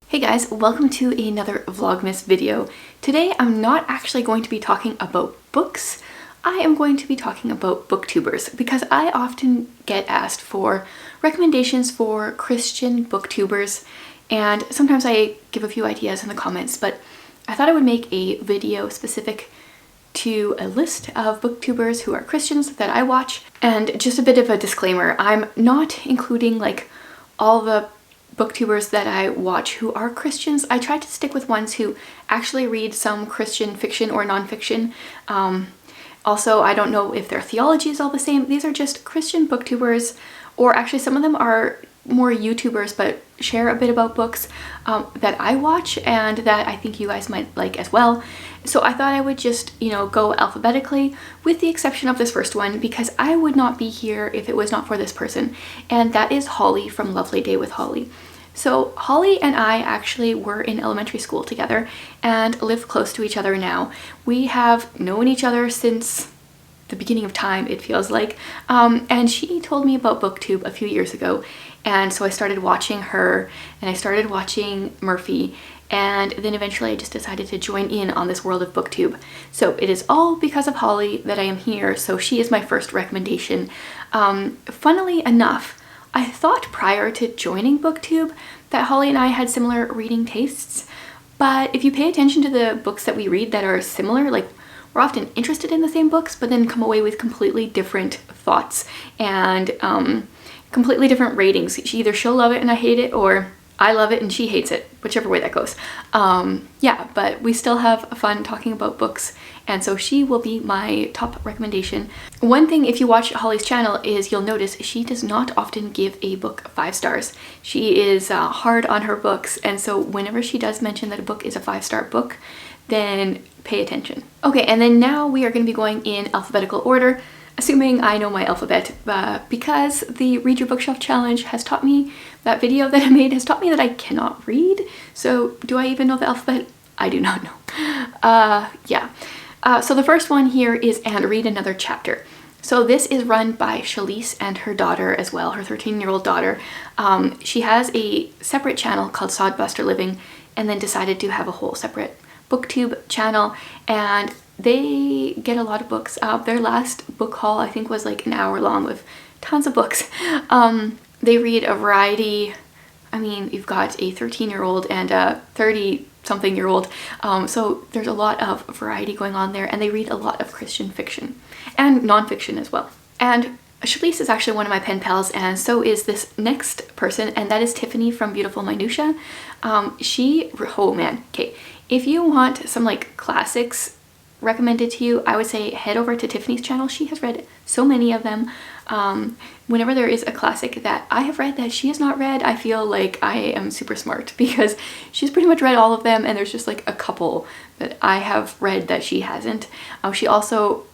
Hey guys, welcome to another Vlogmas video. Today I'm not actually going to be talking about books. I am going to be talking about booktubers because I often get asked for recommendations for Christian booktubers, and sometimes I give a few ideas in the comments, but I thought I would make a video specific to a list of booktubers who are Christians that I watch. And just a bit of a disclaimer, I'm not including like all the booktubers that I watch who are Christians. I try to stick with ones who actually read some Christian fiction or nonfiction. Also, I don't know if their theology is all the same. These are just Christian booktubers, or actually some of them are more YouTubers but share a bit about books that I watch and that I think you guys might like as well. So I thought I would just, go alphabetically, with the exception of this first one, because I would not be here if it was not for this person, and that is Holly from Lovely Day with Holly. So Holly and I actually were in elementary school together and live close to each other now. We have known each other since the beginning of time, it feels like, and she told me about BookTube a few years ago, and so I started watching her and I started watching Murphy, and then eventually I just decided to join in on this world of BookTube. So it is all because of Holly that I am here, so she is my first recommendation. Funnily enough, I thought prior to joining BookTube that Holly and I had similar reading tastes, but if you pay attention to the books that we read that are similar, like we're often interested in the same books but then come away with completely different thoughts and completely different ratings. Either she'll love it and I hate it, or I love it and she hates it, whichever way that goes. Yeah, but we still have fun talking about books, and so she will be my top recommendation. One thing, if you watch Holly's channel, is you'll notice she does not often give a book 5 stars. She is hard on her books, and so whenever she does mention that a book is a 5-star book, then pay attention. Okay, and then now we are going to be going in alphabetical order, assuming I know my alphabet, because the Read Your Bookshelf challenge has taught me, that video that I made has taught me that I cannot read. So do I even know the alphabet? I do not know. Yeah. So the first one here is And Read Another Chapter. So this is run by Celestia and her daughter as well, her 13-year-old daughter. She has a separate channel called Sodbuster Living, and then decided to have a whole separate BookTube channel, and they get a lot of books. Their last book haul I think was like an hour long with tons of books. They read a variety. I mean, you've got a 13-year-old and a 30-something-year-old, so there's a lot of variety going on there, and they read a lot of Christian fiction and nonfiction as well. And Celestia is actually one of my pen pals, and so is this next person, and that is Tiffany from Beautiful Minutia. Oh man, okay, if you want some like classics recommended to you, I would say head over to Tiffany's channel. She has read so many of them. Whenever there is a classic that I have read that she has not read, I feel like I am super smart, because she's pretty much read all of them, and there's just like a couple that I have read that she hasn't. She also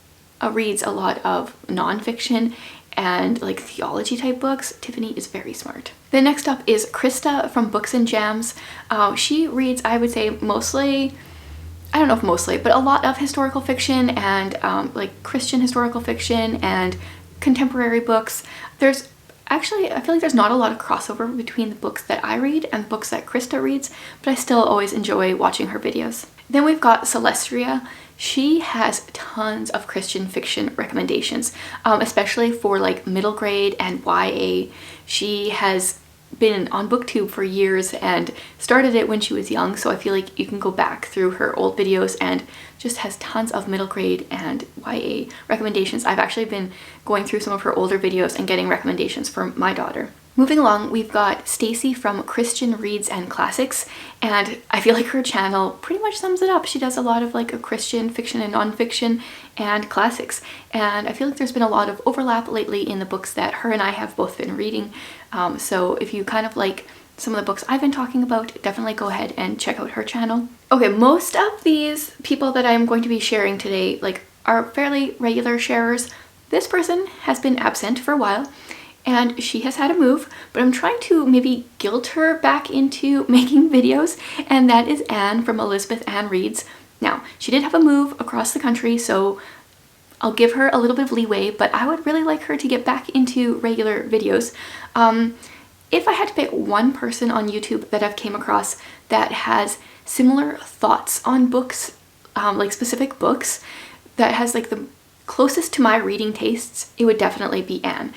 reads a lot of nonfiction and like theology type books. Tiffany is very smart. The next up is Krista from Books and Jams. She reads, I would say, mostly, I don't know if mostly, but a lot of historical fiction and like Christian historical fiction and contemporary books. There's actually, I feel like there's not a lot of crossover between the books that I read and the books that Krista reads, but I still always enjoy watching her videos. Then we've got Celestia. She has tons of Christian fiction recommendations, especially for like middle grade and YA. She has been on BookTube for years and started it when she was young, so I feel like you can go back through her old videos and just has tons of middle grade and YA recommendations. I've actually been going through some of her older videos and getting recommendations for my daughter. Moving along, we've got Stacey from Christian Reads and Classics, and I feel like her channel pretty much sums it up. She does a lot of like a Christian fiction and nonfiction and classics, and I feel like there's been a lot of overlap lately in the books that her and I have both been reading. So if you kind of like some of the books I've been talking about, definitely go ahead and check out her channel. Okay, most of these people that I'm going to be sharing today like are fairly regular sharers. This person has been absent for a while, and she has had a move, but I'm trying to maybe guilt her back into making videos, and that is Anne from Elizabeth Ann Reads. Now, she did have a move across the country, so I'll give her a little bit of leeway, but I would really like her to get back into regular videos. If I had to pick one person on YouTube that I've came across that has similar thoughts on books, like specific books, that has like the closest to my reading tastes, it would definitely be Anne.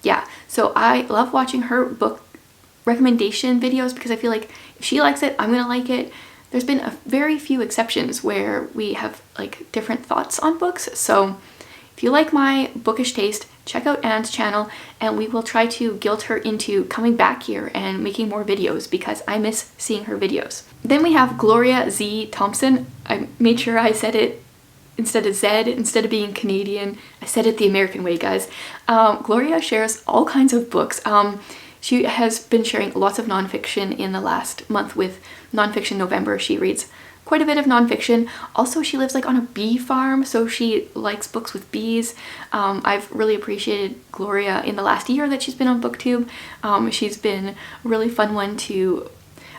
Yeah, so I love watching her book recommendation videos because I feel like if she likes it, I'm gonna like it. There's been a very few exceptions where we have like different thoughts on books, so if you like my bookish taste, check out Anne's channel and we will try to guilt her into coming back here and making more videos because I miss seeing her videos. Then we have Gloria Z. Thompson. I made sure I said it instead of Zed, instead of being Canadian. I said it the American way, guys. Gloria shares all kinds of books. She has been sharing lots of nonfiction in the last month with Nonfiction November. She reads quite a bit of nonfiction. Also, she lives like on a bee farm, so she likes books with bees. I've really appreciated Gloria in the last year that she's been on BookTube. She's been a really fun one to...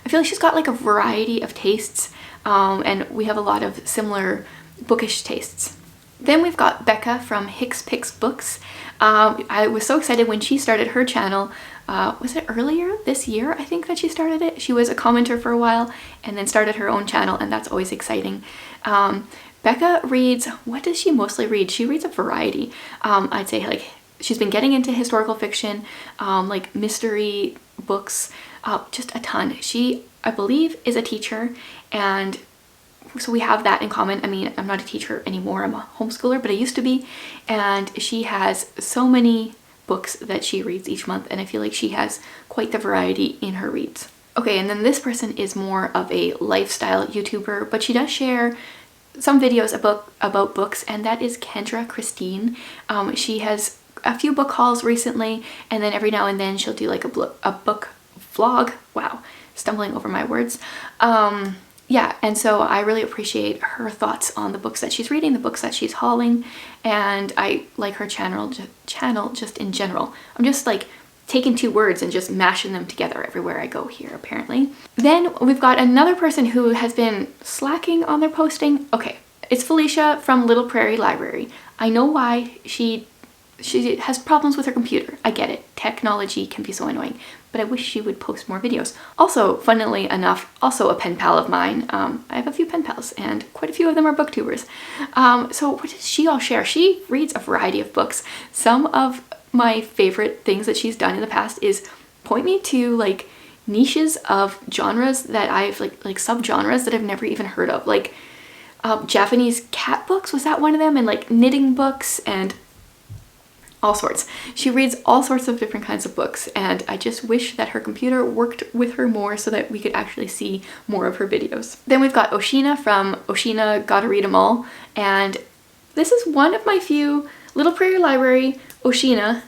I feel like she's got like a variety of tastes, and we have a lot of similar bookish tastes. Then we've got Becca from Hicks Picks Books. I was so excited when she started her channel. Was it earlier this year, I think, that she started it? She was a commenter for a while and then started her own channel, and that's always exciting. Becca reads, what does she mostly read? She reads a variety. I'd say like she's been getting into historical fiction, like mystery books, just a ton. She, I believe, is a teacher, and so we have that in common. I mean, I'm not a teacher anymore, I'm a homeschooler, but I used to be, and she has so many books that she reads each month, and I feel like she has quite the variety in her reads. Okay, and then this person is more of a lifestyle YouTuber, but she does share some videos about books, and that is Kendra Christine. She has a few book hauls recently, and then every now and then she'll do like a book vlog. Wow, stumbling over my words. Yeah, and so I really appreciate her thoughts on the books that she's reading, the books that she's hauling, and I like her channel just in general. I'm just like taking two words and just mashing them together everywhere I go here, apparently. Then we've got another person who has been slacking on their posting. Okay, it's Felicia from Little Prairie Library. I know why. She has problems with her computer. I get it. Technology can be so annoying, but I wish she would post more videos. Also, funnily enough, also a pen pal of mine. I have a few pen pals, and quite a few of them are booktubers. So what does she all share? She reads a variety of books. Some of my favorite things that she's done in the past is point me to like niches of genres that I've like subgenres that I've never even heard of. Like Japanese cat books, was that one of them? And like knitting books and all sorts. She reads all sorts of different kinds of books, and I just wish that her computer worked with her more so that we could actually see more of her videos. Then we've got Oshina from Oshina Gotta Read 'Em All, and this is one of my few. Little Prairie Library, Oshina,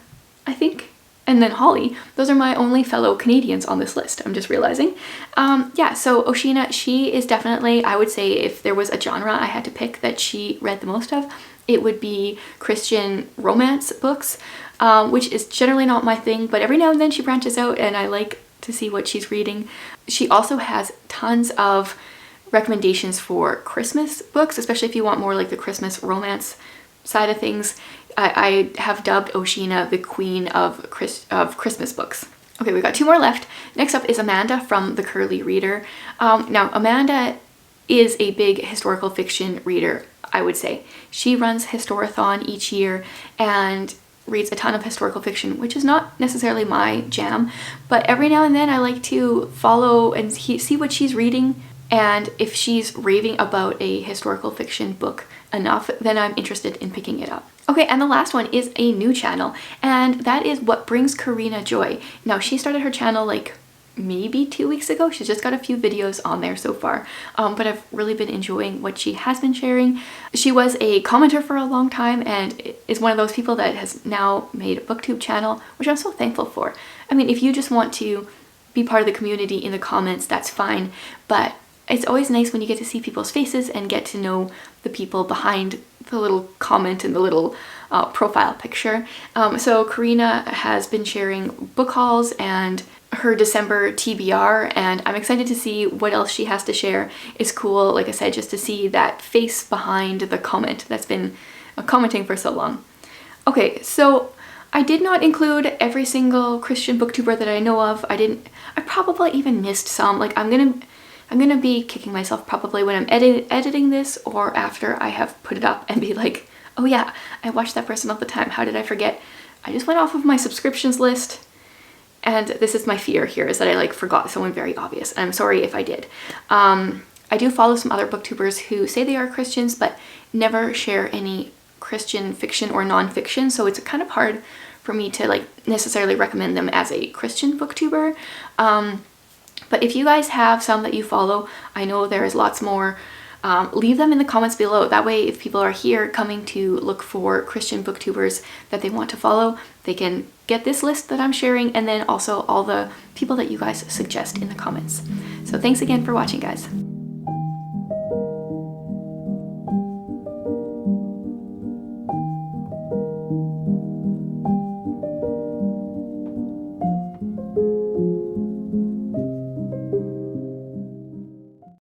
I think, and then Holly. Those are my only fellow Canadians on this list, I'm just realizing. Yeah, so Oshina, she is definitely, I would say if there was a genre I had to pick that she read the most of, it would be Christian romance books, which is generally not my thing, but every now and then she branches out and I like to see what she's reading. She also has tons of recommendations for Christmas books, especially if you want more like the Christmas romance side of things. I have dubbed Oshina the queen of Christmas books. Okay, we've got two more left. Next up is Amanda from The Curly Reader. Now, Amanda is a big historical fiction reader, I would say. She runs Historathon each year and reads a ton of historical fiction, which is not necessarily my jam, but every now and then I like to follow and see what she's reading, and if she's raving about a historical fiction book enough, then I'm interested in picking it up. Okay, and the last one is a new channel, and that is What Brings Keira Joy. Now, she started her channel like maybe 2 weeks ago. She's just got a few videos on there so far, but I've really been enjoying what she has been sharing. She was a commenter for a long time and is one of those people that has now made a booktube channel, which I'm so thankful for. I mean, if you just want to be part of the community in the comments, that's fine, but it's always nice when you get to see people's faces and get to know the people behind the little comment and the little profile picture. So Keira has been sharing book hauls and her December TBR, and I'm excited to see what else she has to share. It's cool, like I said, just to see that face behind the comment that's been commenting for so long. Okay, so I did not include every single Christian booktuber that I know of. I probably even missed some. Like I'm gonna be kicking myself probably when I'm editing this or after I have put it up and be like, oh yeah, I watch that person all the time. How did I forget? I just went off of my subscriptions list, and this is my fear here, is that I like forgot someone very obvious. I'm sorry if I did. I do follow some other booktubers who say they are Christians but never share any Christian fiction or non-fiction, so it's kind of hard for me to like necessarily recommend them as a Christian booktuber. But if you guys have some that you follow, I know there is lots more, leave them in the comments below. That way, if people are here coming to look for Christian booktubers that they want to follow, they can get this list that I'm sharing, and then also all the people that you guys suggest in the comments. So thanks again for watching, guys.